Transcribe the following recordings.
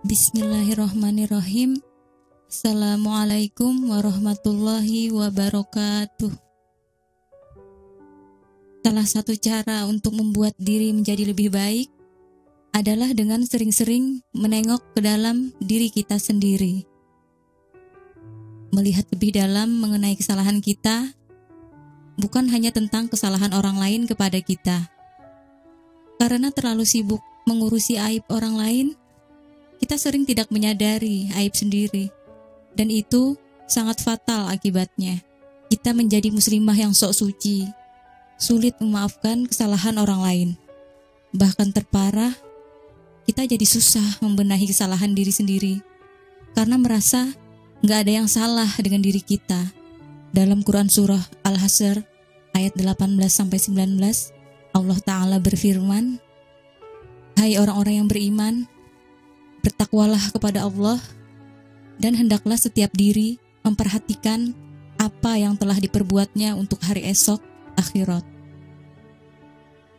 Bismillahirrahmanirrahim. Assalamualaikum warahmatullahi wabarakatuh. Salah satu cara untuk membuat diri menjadi lebih baik adalah dengan sering-sering menengok ke dalam diri kita sendiri. Melihat lebih dalam mengenai kesalahan kita, bukan hanya tentang kesalahan orang lain kepada kita. Karena terlalu sibuk mengurusi aib orang lain, kita sering tidak menyadari aib sendiri. Dan itu sangat fatal akibatnya. Kita menjadi muslimah yang sok suci, sulit memaafkan kesalahan orang lain. Bahkan terparah, kita jadi susah membenahi kesalahan diri sendiri. Karena merasa gak ada yang salah dengan diri kita. Dalam Quran Surah Al-Hasr ayat 18-19, Allah Ta'ala berfirman, "Hai orang-orang yang beriman, bertakwalah kepada Allah, dan hendaklah setiap diri memperhatikan apa yang telah diperbuatnya untuk hari esok, akhirat.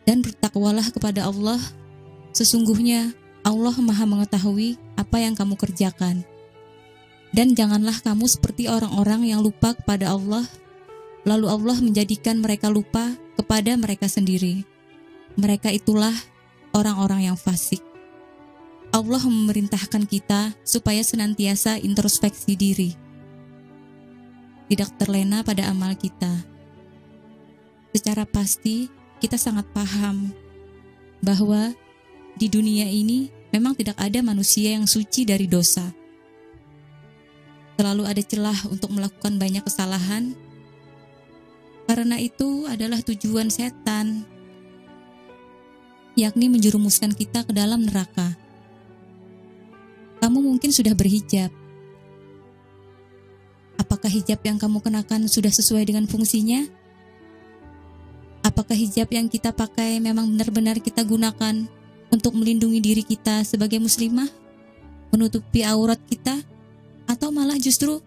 Dan bertakwalah kepada Allah, sesungguhnya Allah Maha mengetahui apa yang kamu kerjakan. Dan janganlah kamu seperti orang-orang yang lupa kepada Allah, lalu Allah menjadikan mereka lupa kepada mereka sendiri. Mereka itulah orang-orang yang fasik." Allah memerintahkan kita supaya senantiasa introspeksi diri, tidak terlena pada amal kita. Secara pasti kita sangat paham bahwa di dunia ini memang tidak ada manusia yang suci dari dosa. Selalu ada celah untuk melakukan banyak kesalahan. Karena itu adalah tujuan setan, yakni menjerumuskan kita ke dalam neraka. Kamu mungkin sudah berhijab. Apakah hijab yang kamu kenakan sudah sesuai dengan fungsinya? Apakah hijab yang kita pakai memang benar-benar kita gunakan untuk melindungi diri kita sebagai muslimah, menutupi aurat kita, atau malah justru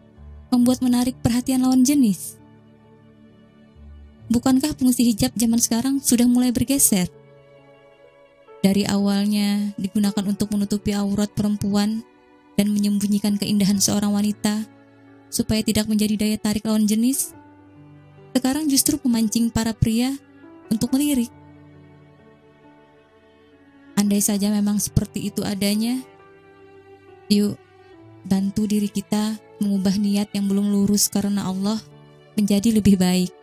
membuat menarik perhatian lawan jenis? Bukankah fungsi hijab zaman sekarang sudah mulai bergeser? Dari awalnya digunakan untuk menutupi aurat perempuan dan menyembunyikan keindahan seorang wanita supaya tidak menjadi daya tarik lawan jenis, sekarang justru memancing para pria untuk melirik. Andai saja memang seperti itu adanya, yuk bantu diri kita mengubah niat yang belum lurus karena Allah menjadi lebih baik.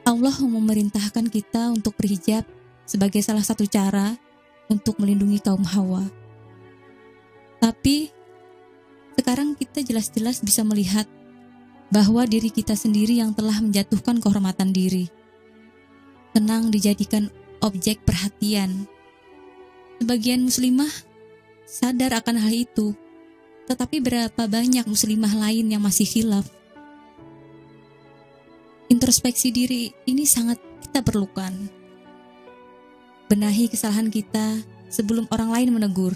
Allah memerintahkan kita untuk berhijab sebagai salah satu cara untuk melindungi kaum Hawa. Tapi sekarang kita jelas-jelas bisa melihat bahwa diri kita sendiri yang telah menjatuhkan kehormatan diri, senang dijadikan objek perhatian. Sebagian muslimah sadar akan hal itu, tetapi berapa banyak muslimah lain yang masih khilaf. Introspeksi diri ini sangat kita perlukan. Benahi kesalahan kita sebelum orang lain menegur.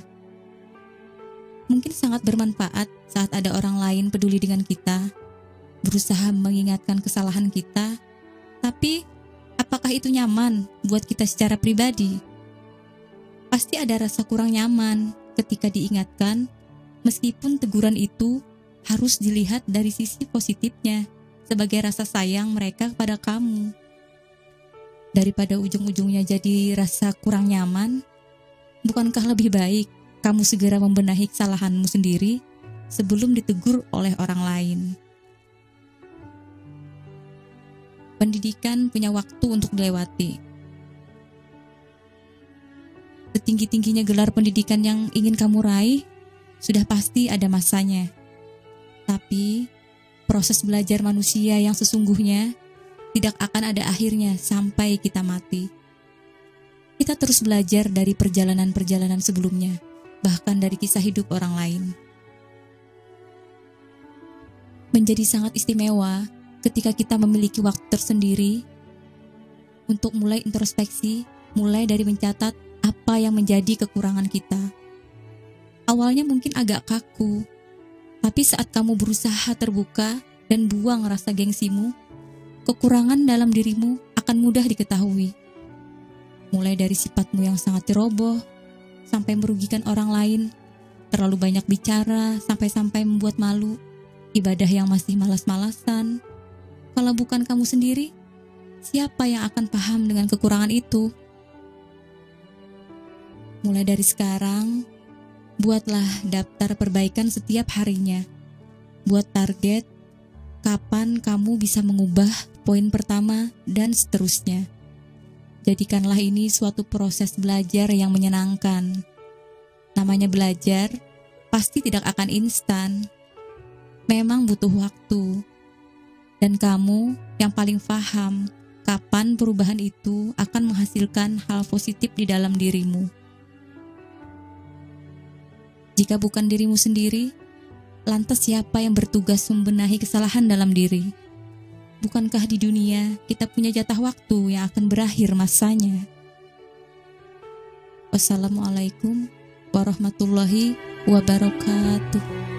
Mungkin sangat bermanfaat saat ada orang lain peduli dengan kita, berusaha mengingatkan kesalahan kita, tapi apakah itu nyaman buat kita secara pribadi? Pasti ada rasa kurang nyaman ketika diingatkan, meskipun teguran itu harus dilihat dari sisi positifnya, sebagai rasa sayang mereka kepada kamu. Daripada ujung-ujungnya jadi rasa kurang nyaman, bukankah lebih baik kamu segera membenahi kesalahanmu sendiri sebelum ditegur oleh orang lain? Pendidikan punya waktu untuk dilewati. Setinggi-tingginya gelar pendidikan yang ingin kamu raih, sudah pasti ada masanya. Tapi proses belajar manusia yang sesungguhnya tidak akan ada akhirnya sampai kita mati. Kita terus belajar dari perjalanan-perjalanan sebelumnya, bahkan dari kisah hidup orang lain. Menjadi sangat istimewa ketika kita memiliki waktu tersendiri untuk mulai introspeksi, mulai dari mencatat apa yang menjadi kekurangan kita. Awalnya mungkin agak kaku, tapi saat kamu berusaha terbuka dan buang rasa gengsimu, kekurangan dalam dirimu akan mudah diketahui. Mulai dari sifatmu yang sangat ceroboh, sampai merugikan orang lain, terlalu banyak bicara sampai-sampai membuat malu, ibadah yang masih malas-malasan. Kalau bukan kamu sendiri, siapa yang akan paham dengan kekurangan itu? Mulai dari sekarang, buatlah daftar perbaikan setiap harinya. Buat target, kapan kamu bisa mengubah poin pertama dan seterusnya. Jadikanlah ini suatu proses belajar yang menyenangkan. Namanya belajar, pasti tidak akan instan. Memang butuh waktu. Dan kamu yang paling paham kapan perubahan itu akan menghasilkan hal positif di dalam dirimu. Jika bukan dirimu sendiri, lantas siapa yang bertugas membenahi kesalahan dalam diri? Bukankah di dunia kita punya jatah waktu yang akan berakhir masanya? Wassalamualaikum warahmatullahi wabarakatuh.